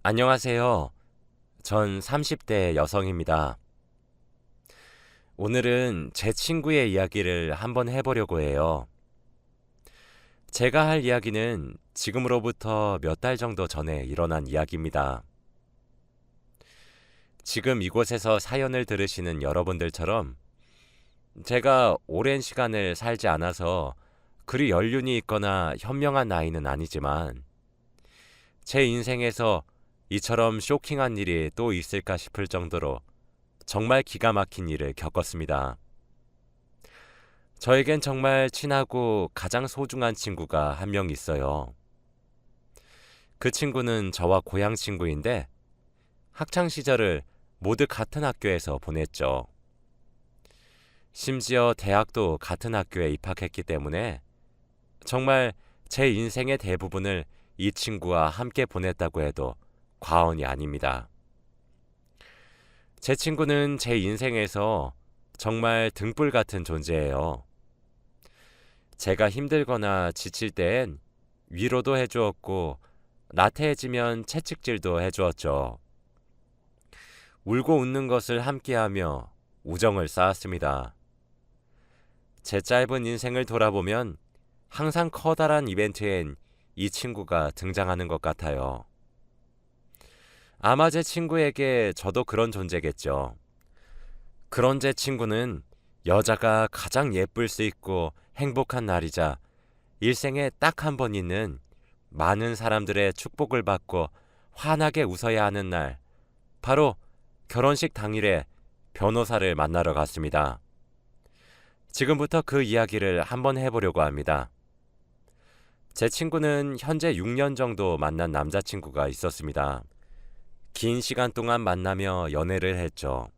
안녕하세요. 전 30대 여성입니다. 오늘은 제 친구의 이야기를 한번 해보려고 해요. 제가 할 이야기는 지금으로부터 몇 달 정도 전에 일어난 이야기입니다. 지금 이곳에서 사연을 들으시는 여러분들처럼 제가 오랜 시간을 살지 않아서 그리 연륜이 있거나 현명한 나이는 아니지만 제 인생에서 이처럼 쇼킹한 일이 또 있을까 싶을 정도로 정말 기가 막힌 일을 겪었습니다. 저에겐 정말 친하고 가장 소중한 친구가 한 명 있어요. 그 친구는 저와 고향 친구인데 학창 시절을 모두 같은 학교에서 보냈죠. 심지어 대학도 같은 학교에 입학했기 때문에 정말 제 인생의 대부분을 이 친구와 함께 보냈다고 해도 과언이 아닙니다. 제 친구는 제 인생에서 정말 등불 같은 존재예요. 제가 힘들거나 지칠 땐 위로도 해주었고 나태해지면 채찍질도 해주었죠. 울고 웃는 것을 함께하며 우정을 쌓았습니다. 제 짧은 인생을 돌아보면 항상 커다란 이벤트엔 이 친구가 등장하는 것 같아요. 아마 제 친구에게 저도 그런 존재겠죠. 그런 제 친구는 여자가 가장 예쁠 수 있고 행복한 날이자 일생에 딱 한 번 있는 많은 사람들의 축복을 받고 환하게 웃어야 하는 날, 바로 결혼식 당일에 변호사를 만나러 갔습니다. 지금부터 그 이야기를 한번 해보려고 합니다. 제 친구는 현재 6년 정도 만난 남자친구가 있었습니다. 긴 시간 동안 만나며 연애를 했죠.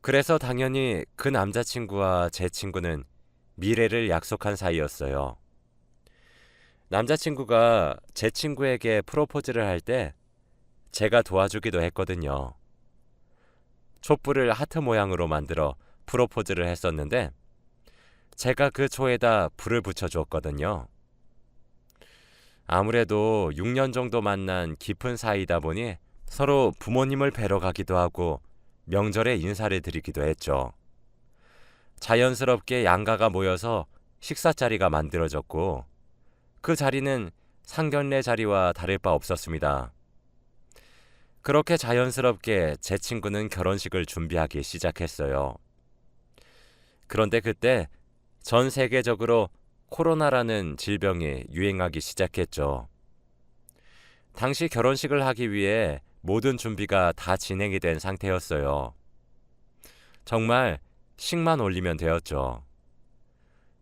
그래서 당연히 그 남자친구와 제 친구는 미래를 약속한 사이였어요. 남자친구가 제 친구에게 프로포즈를 할 때 제가 도와주기도 했거든요. 촛불을 하트 모양으로 만들어 프로포즈를 했었는데 제가 그 초에다 불을 붙여주었거든요. 아무래도 6년 정도 만난 깊은 사이다 보니 서로 부모님을 뵈러 가기도 하고 명절에 인사를 드리기도 했죠. 자연스럽게 양가가 모여서 식사 자리가 만들어졌고 그 자리는 상견례 자리와 다를 바 없었습니다. 그렇게 자연스럽게 제 친구는 결혼식을 준비하기 시작했어요. 그런데 그때 전 세계적으로 코로나라는 질병이 유행하기 시작했죠. 당시 결혼식을 하기 위해 모든 준비가 다 진행이 된 상태였어요. 정말 식만 올리면 되었죠.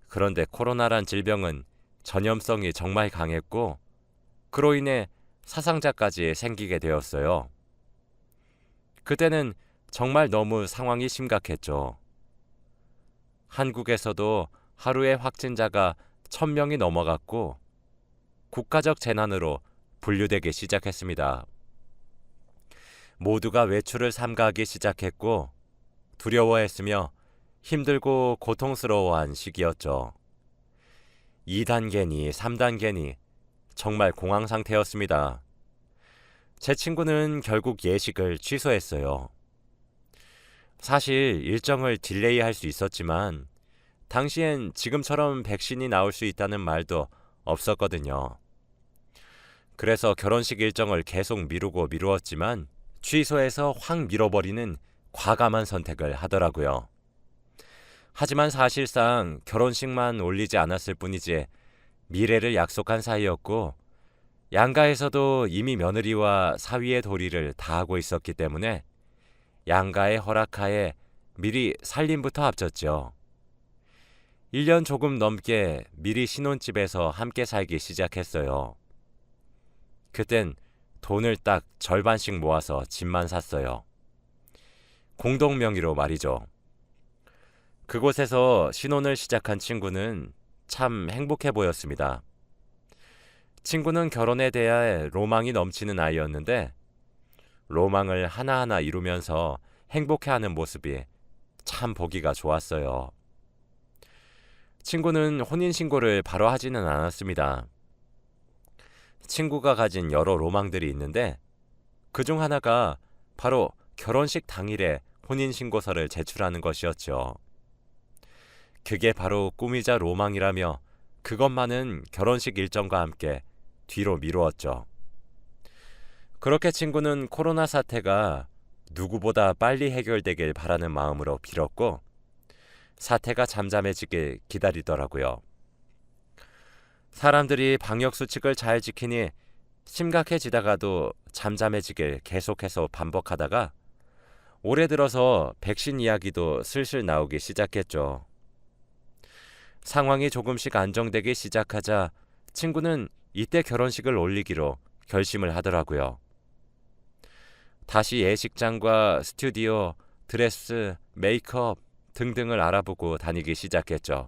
그런데 코로나란 질병은 전염성이 정말 강했고 그로 인해 사상자까지 생기게 되었어요. 그때는 정말 너무 상황이 심각했죠. 한국에서도 하루에 확진자가 1,000명이 넘어갔고 국가적 재난으로 분류되기 시작했습니다. 모두가 외출을 삼가하기 시작했고 두려워했으며 힘들고 고통스러워한 시기였죠. 2단계니 3단계니 정말 공황 상태였습니다. 제 친구는 결국 예식을 취소했어요. 사실 일정을 딜레이할 수 있었지만 당시엔 지금처럼 백신이 나올 수 있다는 말도 없었거든요. 그래서 결혼식 일정을 계속 미루고 미루었지만 취소해서 확 밀어버리는 과감한 선택을 하더라고요. 하지만 사실상 결혼식만 올리지 않았을 뿐이지 미래를 약속한 사이였고 양가에서도 이미 며느리와 사위의 도리를 다하고 있었기 때문에 양가의 허락하에 미리 살림부터 앞졌죠. 1년 조금 넘게 미리 신혼집에서 함께 살기 시작했어요. 그땐 돈을 딱 절반씩 모아서 집만 샀어요. 공동 명의로 말이죠. 그곳에서 신혼을 시작한 친구는 참 행복해 보였습니다. 친구는 결혼에 대해 로망이 넘치는 아이였는데 로망을 하나하나 이루면서 행복해하는 모습이 참 보기가 좋았어요. 친구는 혼인신고를 바로 하지는 않았습니다. 친구가 가진 여러 로망들이 있는데 그중 하나가 바로 결혼식 당일에 혼인신고서를 제출하는 것이었죠. 그게 바로 꿈이자 로망이라며 그것만은 결혼식 일정과 함께 뒤로 미루었죠. 그렇게 친구는 코로나 사태가 누구보다 빨리 해결되길 바라는 마음으로 빌었고 사태가 잠잠해지길 기다리더라고요. 사람들이 방역수칙을 잘 지키니 심각해지다가도 잠잠해지길 계속해서 반복하다가 올해 들어서 백신 이야기도 슬슬 나오기 시작했죠. 상황이 조금씩 안정되기 시작하자 친구는 이때 결혼식을 올리기로 결심을 하더라고요. 다시 예식장과 스튜디오, 드레스, 메이크업 등등을 알아보고 다니기 시작했죠.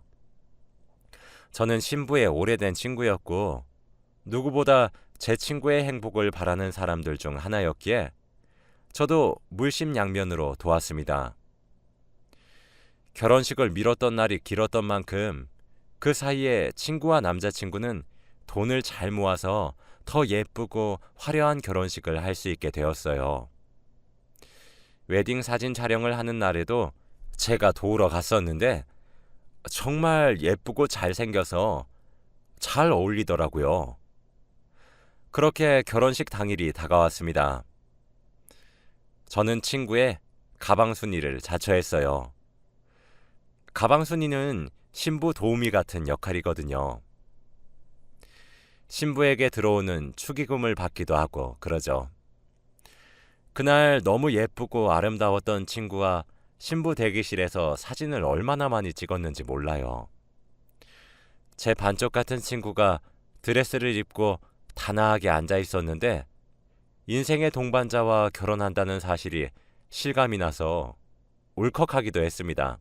저는 신부의 오래된 친구였고 누구보다 제 친구의 행복을 바라는 사람들 중 하나였기에 저도 물심양면으로 도왔습니다. 결혼식을 미뤘던 날이 길었던 만큼 그 사이에 친구와 남자친구는 돈을 잘 모아서 더 예쁘고 화려한 결혼식을 할 수 있게 되었어요. 웨딩 사진 촬영을 하는 날에도 제가 도우러 갔었는데 정말 예쁘고 잘생겨서 잘 어울리더라고요. 그렇게 결혼식 당일이 다가왔습니다. 저는 친구의 가방순이를 자처했어요. 가방순이는 신부 도우미 같은 역할이거든요. 신부에게 들어오는 축의금을 받기도 하고 그러죠. 그날 너무 예쁘고 아름다웠던 친구와 신부 대기실에서 사진을 얼마나 많이 찍었는지 몰라요. 제 반쪽 같은 친구가 드레스를 입고 단아하게 앉아 있었는데 인생의 동반자와 결혼한다는 사실이 실감이 나서 울컥하기도 했습니다.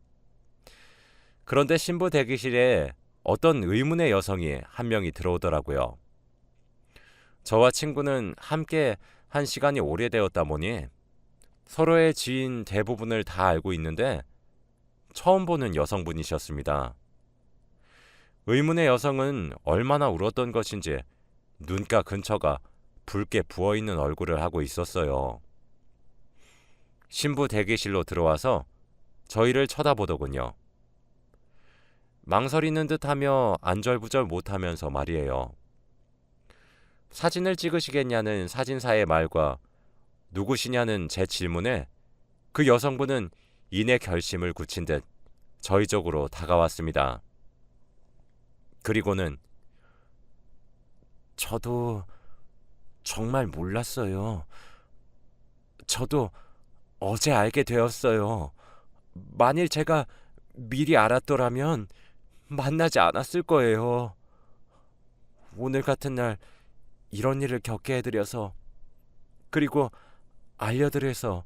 그런데 신부 대기실에 어떤 의문의 여성이 한 명이 들어오더라고요. 저와 친구는 함께 한 시간이 오래되었다 보니 서로의 지인 대부분을 다 알고 있는데 처음 보는 여성분이셨습니다. 의문의 여성은 얼마나 울었던 것인지 눈가 근처가 붉게 부어있는 얼굴을 하고 있었어요. 신부 대기실로 들어와서 저희를 쳐다보더군요. 망설이는 듯하며 안절부절 못하면서 말이에요. 사진을 찍으시겠냐는 사진사의 말과 누구시냐는 제 질문에 그 여성분은 이내 결심을 굳힌 듯 저희 쪽으로 다가왔습니다. 그리고는 저도 정말 몰랐어요. 저도 어제 알게 되었어요. 만일 제가 미리 알았더라면 만나지 않았을 거예요. 오늘 같은 날 이런 일을 겪게 해드려서 그리고 알려드려서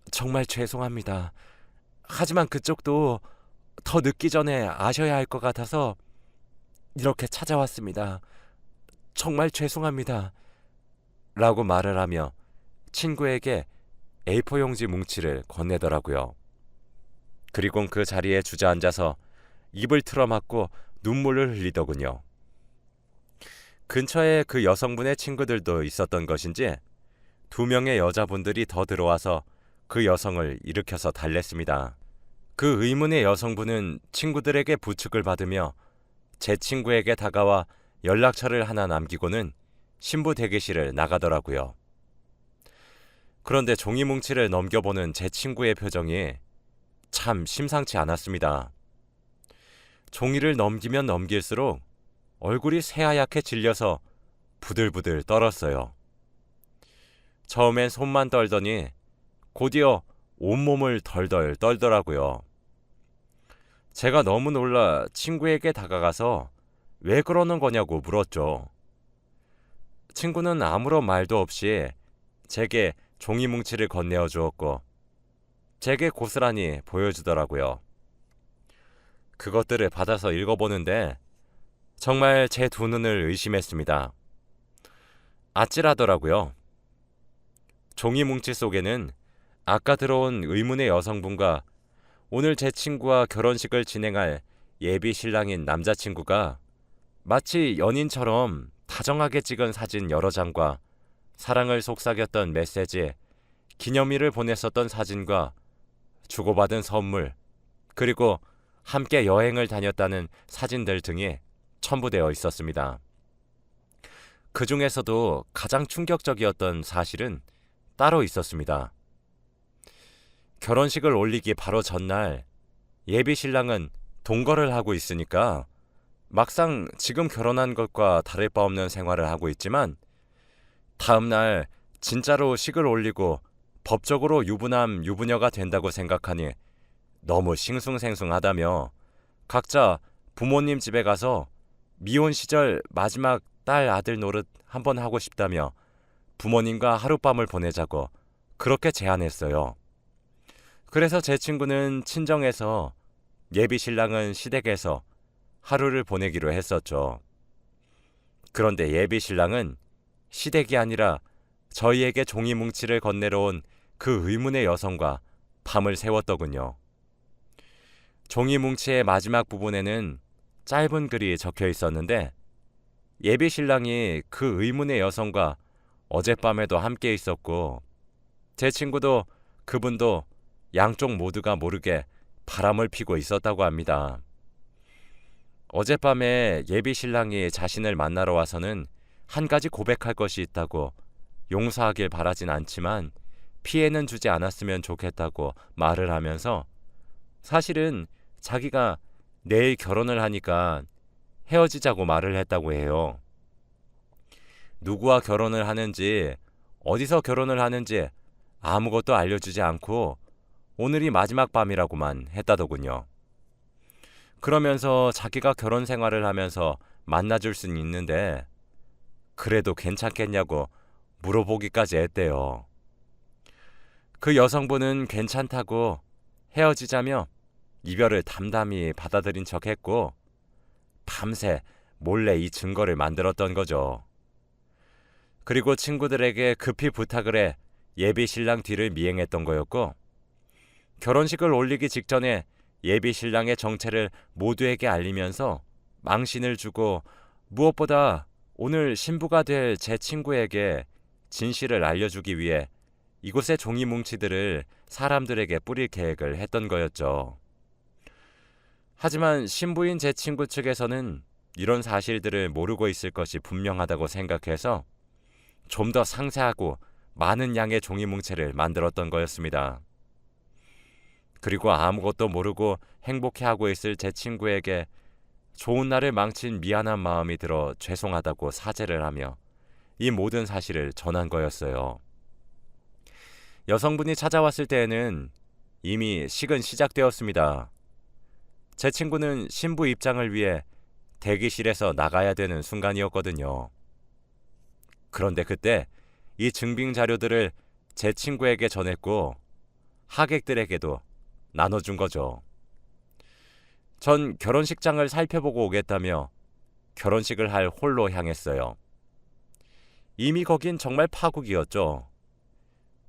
정말 죄송합니다. 하지만 그쪽도 더 늦기 전에 아셔야 할 것 같아서 이렇게 찾아왔습니다. 정말 죄송합니다. 라고 말을 하며 친구에게 A4 용지 뭉치를 건네더라고요. 그리곤 그 자리에 주저앉아서 입을 틀어막고 눈물을 흘리더군요. 근처에 그 여성분의 친구들도 있었던 것인지 2명의 여자분들이 더 들어와서 그 여성을 일으켜서 달랬습니다. 그 의문의 여성분은 친구들에게 부축을 받으며 제 친구에게 다가와 연락처를 하나 남기고는 신부 대기실을 나가더라고요. 그런데 종이 뭉치를 넘겨보는 제 친구의 표정이 참 심상치 않았습니다. 종이를 넘기면 넘길수록 얼굴이 새하얗게 질려서 부들부들 떨었어요. 처음엔 손만 떨더니 곧이어 온몸을 덜덜 떨더라고요. 제가 너무 놀라 친구에게 다가가서 왜 그러는 거냐고 물었죠. 친구는 아무런 말도 없이 제게 종이 뭉치를 건네어 주었고 제게 고스란히 보여주더라고요. 그것들을 받아서 읽어보는데 정말 제 두 눈을 의심했습니다. 아찔하더라고요. 종이 뭉치 속에는 아까 들어온 의문의 여성분과 오늘 제 친구와 결혼식을 진행할 예비 신랑인 남자친구가 마치 연인처럼 다정하게 찍은 사진 여러 장과 사랑을 속삭였던 메시지, 기념일을 보냈었던 사진과 주고받은 선물, 그리고 함께 여행을 다녔다는 사진들 등이 첨부되어 있었습니다. 그 중에서도 가장 충격적이었던 사실은 따로 있었습니다. 결혼식을 올리기 바로 전날 예비 신랑은 동거를 하고 있으니까 막상 지금 결혼한 것과 다를 바 없는 생활을 하고 있지만 다음날 진짜로 식을 올리고 법적으로 유부남, 유부녀가 된다고 생각하니 너무 싱숭생숭하다며 각자 부모님 집에 가서 미혼 시절 마지막 딸 아들 노릇 한번 하고 싶다며 부모님과 하룻밤을 보내자고 그렇게 제안했어요. 그래서 제 친구는 친정에서 예비 신랑은 시댁에서 하루를 보내기로 했었죠. 그런데 예비 신랑은 시댁이 아니라 저희에게 종이 뭉치를 건네러 온 그 의문의 여성과 밤을 새웠더군요. 종이 뭉치의 마지막 부분에는 짧은 글이 적혀 있었는데 예비 신랑이 그 의문의 여성과 어젯밤에도 함께 있었고 제 친구도 그분도 양쪽 모두가 모르게 바람을 피고 있었다고 합니다. 어젯밤에 예비 신랑이 자신을 만나러 와서는 한 가지 고백할 것이 있다고 용서하길 바라진 않지만 피해는 주지 않았으면 좋겠다고 말을 하면서 사실은 자기가 내일 결혼을 하니까 헤어지자고 말을 했다고 해요. 누구와 결혼을 하는지, 어디서 결혼을 하는지 아무것도 알려주지 않고 오늘이 마지막 밤이라고만 했다더군요. 그러면서 자기가 결혼 생활을 하면서 만나줄 수는 있는데 그래도 괜찮겠냐고 물어보기까지 했대요. 그 여성분은 괜찮다고 헤어지자며 이별을 담담히 받아들인 척했고 밤새 몰래 이 증거를 만들었던 거죠. 그리고 친구들에게 급히 부탁을 해 예비 신랑 뒤를 미행했던 거였고 결혼식을 올리기 직전에 예비 신랑의 정체를 모두에게 알리면서 망신을 주고 무엇보다 오늘 신부가 될 제 친구에게 진실을 알려주기 위해 이곳의 종이 뭉치들을 사람들에게 뿌릴 계획을 했던 거였죠. 하지만 신부인 제 친구 측에서는 이런 사실들을 모르고 있을 것이 분명하다고 생각해서 좀 더 상세하고 많은 양의 종이 뭉치를 만들었던 거였습니다. 그리고 아무것도 모르고 행복해하고 있을 제 친구에게 좋은 날을 망친 미안한 마음이 들어 죄송하다고 사죄를 하며 이 모든 사실을 전한 거였어요. 여성분이 찾아왔을 때에는 이미 식은 시작되었습니다. 제 친구는 신부 입장을 위해 대기실에서 나가야 되는 순간이었거든요. 그런데 그때 이 증빙 자료들을 제 친구에게 전했고 하객들에게도 나눠준 거죠. 전 결혼식장을 살펴보고 오겠다며 결혼식을 할 홀로 향했어요. 이미 거긴 정말 파국이었죠.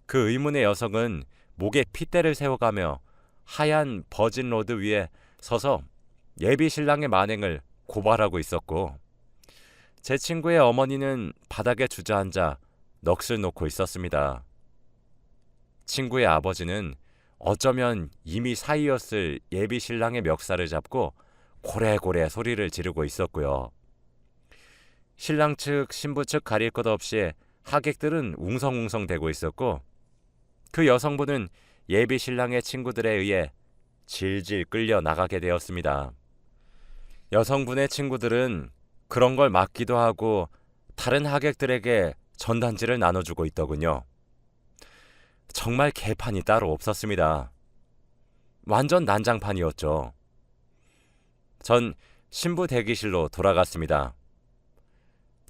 그 의문의 여성은 목에 핏대를 세워가며 하얀 버진 로드 위에 서서 예비 신랑의 만행을 고발하고 있었고 제 친구의 어머니는 바닥에 주저앉아 넋을 놓고 있었습니다. 친구의 아버지는 어쩌면 이미 사이였을 예비 신랑의 멱살을 잡고 고래고래 소리를 지르고 있었고요. 신랑 측, 신부 측 가릴 것 없이 하객들은 웅성웅성대고 있었고 그 여성분은 예비 신랑의 친구들에 의해 질질 끌려 나가게 되었습니다. 여성분의 친구들은 그런 걸 막기도 하고 다른 하객들에게 전단지를 나눠주고 있더군요. 정말 개판이 따로 없었습니다. 완전 난장판이었죠. 전 신부 대기실로 돌아갔습니다.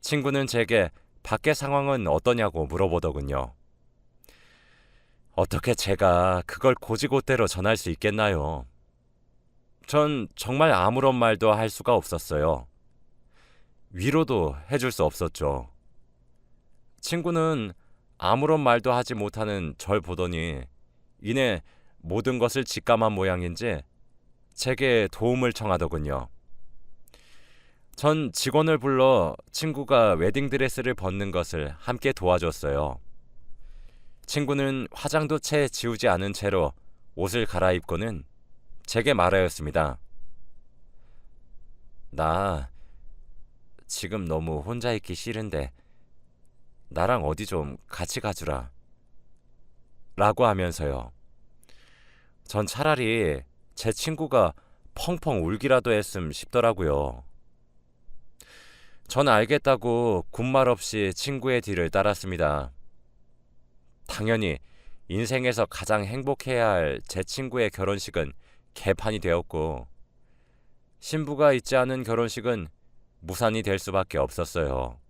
친구는 제게 밖의 상황은 어떠냐고 물어보더군요. 어떻게 제가 그걸 고지고대로 전할 수 있겠나요? 전 정말 아무런 말도 할 수가 없었어요. 위로도 해줄 수 없었죠. 친구는 아무런 말도 하지 못하는 절 보더니 이내 모든 것을 직감한 모양인지 제게 도움을 청하더군요. 전 직원을 불러 친구가 웨딩드레스를 벗는 것을 함께 도와줬어요. 친구는 화장도 채 지우지 않은 채로 옷을 갈아입고는 제게 말하였습니다. 나 지금 너무 혼자 있기 싫은데 나랑 어디 좀 같이 가주라. 라고 하면서요. 전 차라리 제 친구가 펑펑 울기라도 했음 싶더라고요. 전 알겠다고 군말 없이 친구의 뒤를 따랐습니다. 당연히 인생에서 가장 행복해야 할 제 친구의 결혼식은 개판이 되었고 신부가 있지 않은 결혼식은 무산이 될 수밖에 없었어요.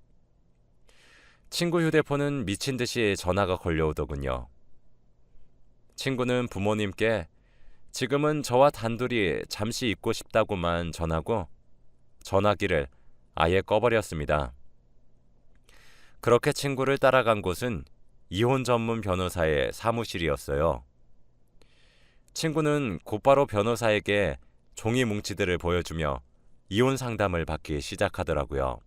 친구 휴대폰은 미친 듯이 전화가 걸려오더군요. 친구는 부모님께 지금은 저와 단둘이 잠시 있고 싶다고만 전하고 전화기를 아예 꺼버렸습니다. 그렇게 친구를 따라간 곳은 이혼 전문 변호사의 사무실이었어요. 친구는 곧바로 변호사에게 종이 뭉치들을 보여주며 이혼 상담을 받기 시작하더라고요.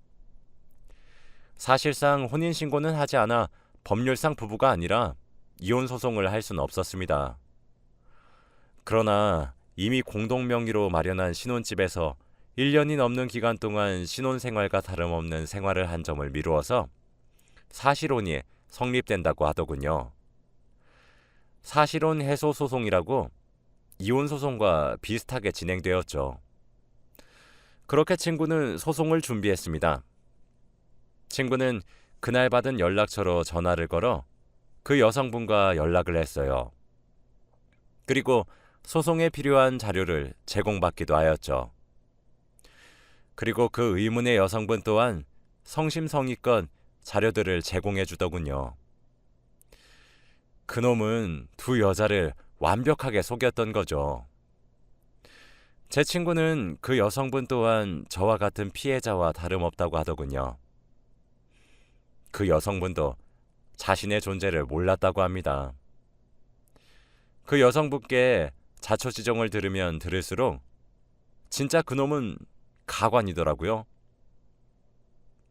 사실상 혼인신고는 하지 않아 법률상 부부가 아니라 이혼 소송을 할 수는 없었습니다. 그러나 이미 공동명의로 마련한 신혼집에서 1년이 넘는 기간 동안 신혼생활과 다름없는 생활을 한 점을 미루어서 사실혼이 성립된다고 하더군요. 사실혼 해소 소송이라고 이혼 소송과 비슷하게 진행되었죠. 그렇게 친구는 소송을 준비했습니다. 친구는 그날 받은 연락처로 전화를 걸어 그 여성분과 연락을 했어요. 그리고 소송에 필요한 자료를 제공받기도 하였죠. 그리고 그 의문의 여성분 또한 성심성의껏 자료들을 제공해 주더군요. 그놈은 두 여자를 완벽하게 속였던 거죠. 제 친구는 그 여성분 또한 저와 같은 피해자와 다름없다고 하더군요. 그 여성분도 자신의 존재를 몰랐다고 합니다. 그 여성분께 자초지종을 들으면 들을수록 진짜 그놈은 가관이더라고요.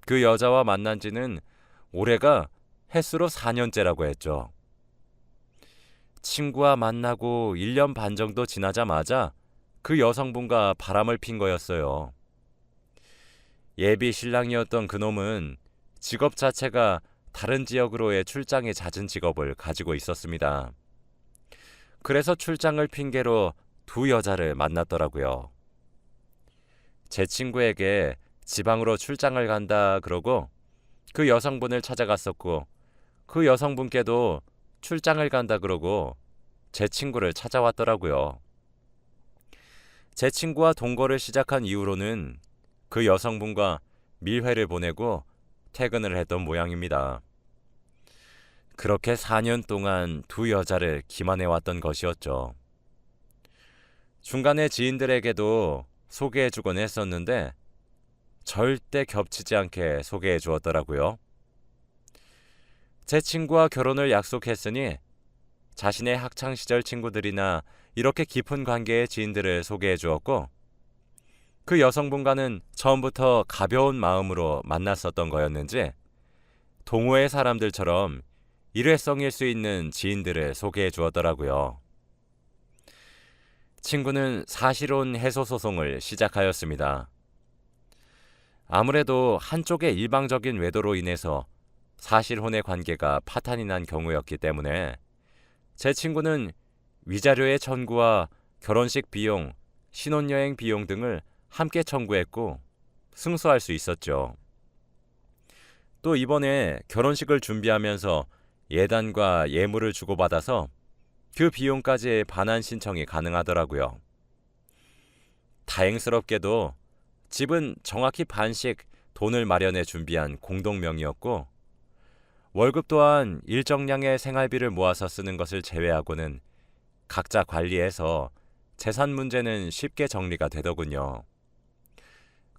그 여자와 만난 지는 올해가 햇수로 4년째라고 했죠. 친구와 만나고 1년 반 정도 지나자마자 그 여성분과 바람을 핀 거였어요. 예비 신랑이었던 그놈은 직업 자체가 다른 지역으로의 출장이 잦은 직업을 가지고 있었습니다. 그래서 출장을 핑계로 두 여자를 만났더라고요. 제 친구에게 지방으로 출장을 간다 그러고 그 여성분을 찾아갔었고 그 여성분께도 출장을 간다 그러고 제 친구를 찾아왔더라고요. 제 친구와 동거를 시작한 이후로는 그 여성분과 밀회를 보내고 퇴근을 했던 모양입니다. 그렇게 4년 동안 두 여자를 기만해왔던 것이었죠. 중간에 지인들에게도 소개해주곤 했었는데 절대 겹치지 않게 소개해 주었더라고요. 제 친구와 결혼을 약속했으니 자신의 학창시절 친구들이나 이렇게 깊은 관계의 지인들을 소개해 주었고 그 여성분과는 처음부터 가벼운 마음으로 만났었던 거였는지 동호회 사람들처럼 일회성일 수 있는 지인들을 소개해 주었더라고요. 친구는 사실혼 해소 소송을 시작하였습니다. 아무래도 한쪽의 일방적인 외도로 인해서 사실혼의 관계가 파탄이 난 경우였기 때문에 제 친구는 위자료의 청구와 결혼식 비용, 신혼여행 비용 등을 함께 청구했고 승소할 수 있었죠. 또 이번에 결혼식을 준비하면서 예단과 예물을 주고받아서 그 비용까지 반환 신청이 가능하더라고요. 다행스럽게도 집은 정확히 반씩 돈을 마련해 준비한 공동명의였고 월급 또한 일정량의 생활비를 모아서 쓰는 것을 제외하고는 각자 관리해서 재산 문제는 쉽게 정리가 되더군요.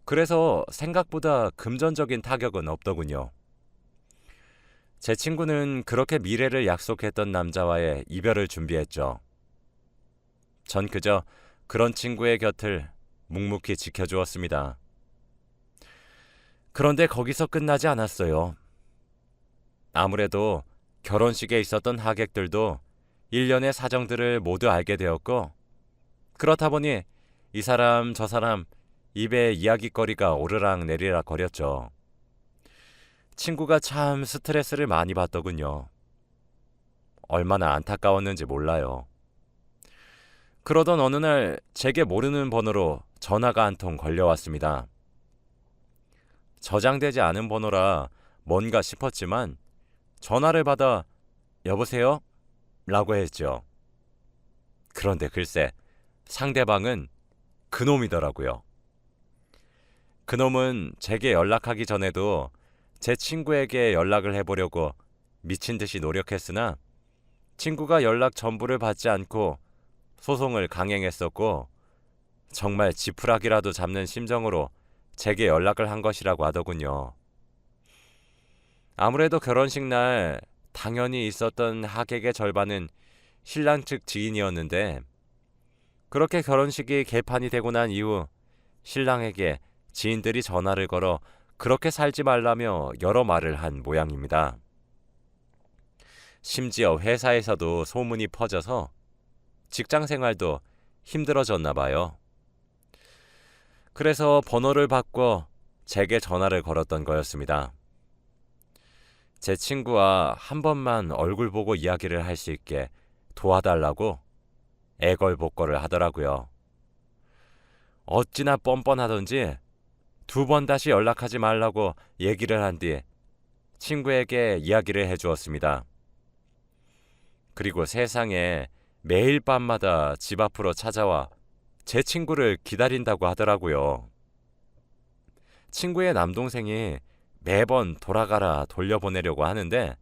그래서 생각보다 금전적인 타격은 없더군요. 제 친구는 그렇게 미래를 약속했던 남자와의 이별을 준비했죠. 전 그저 그런 친구의 곁을 묵묵히 지켜주었습니다. 그런데 거기서 끝나지 않았어요. 아무래도 결혼식에 있었던 하객들도 일련의 사정들을 모두 알게 되었고, 그렇다 보니 이 사람 저 사람 입에 이야기거리가 오르락 내리락 거렸죠. 친구가 참 스트레스를 많이 받더군요. 얼마나 안타까웠는지 몰라요. 그러던 어느 날 제게 모르는 번호로 전화가 한 통 걸려왔습니다. 저장되지 않은 번호라 뭔가 싶었지만 전화를 받아 여보세요? 라고 했죠. 그런데 글쎄 상대방은 그놈이더라고요. 그놈은 제게 연락하기 전에도 제 친구에게 연락을 해보려고 미친 듯이 노력했으나 친구가 연락 전부를 받지 않고 소송을 강행했었고, 정말 지푸라기라도 잡는 심정으로 제게 연락을 한 것이라고 하더군요. 아무래도 결혼식 날 당연히 있었던 하객의 절반은 신랑 측 지인이었는데, 그렇게 결혼식이 개판이 되고 난 이후 신랑에게 지인들이 전화를 걸어 그렇게 살지 말라며 여러 말을 한 모양입니다. 심지어 회사에서도 소문이 퍼져서 직장 생활도 힘들어졌나 봐요. 그래서 번호를 바꿔 제게 전화를 걸었던 거였습니다. 제 친구와 한 번만 얼굴 보고 이야기를 할 수 있게 도와달라고 애걸복걸을 하더라고요. 어찌나 뻔뻔하던지 2번 다시 연락하지 말라고 얘기를 한 뒤 친구에게 이야기를 해주었습니다. 그리고 세상에 매일 밤마다 집 앞으로 찾아와 제 친구를 기다린다고 하더라고요. 친구의 남동생이 매번 돌아가라 돌려보내려고 하는데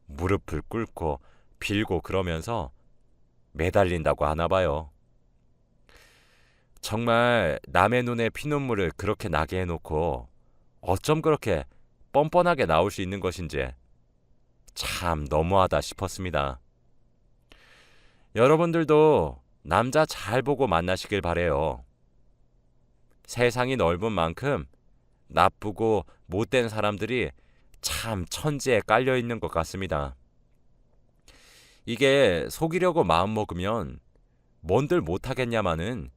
무릎을 꿇고 빌고 그러면서 매달린다고 하나 봐요. 정말 남의 눈에 피눈물을 그렇게 나게 해놓고 어쩜 그렇게 뻔뻔하게 나올 수 있는 것인지 참 너무하다 싶었습니다. 여러분들도 남자 잘 보고 만나시길 바래요. 세상이 넓은 만큼 나쁘고 못된 사람들이 참 천지에 깔려 있는 것 같습니다. 이게 속이려고 마음먹으면 뭔들 못하겠냐마는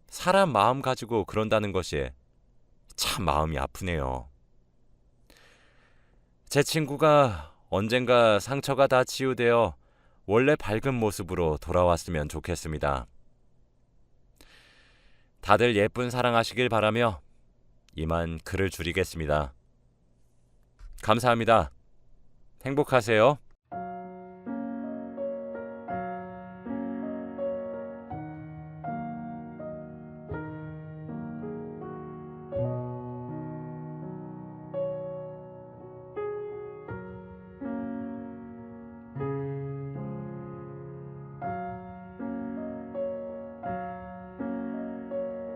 사람 마음 가지고 그런다는 것이 참 마음이 아프네요. 제 친구가 언젠가 상처가 다 치유되어 원래 밝은 모습으로 돌아왔으면 좋겠습니다. 다들 예쁜 사랑하시길 바라며 이만 글을 줄이겠습니다. 감사합니다. 행복하세요.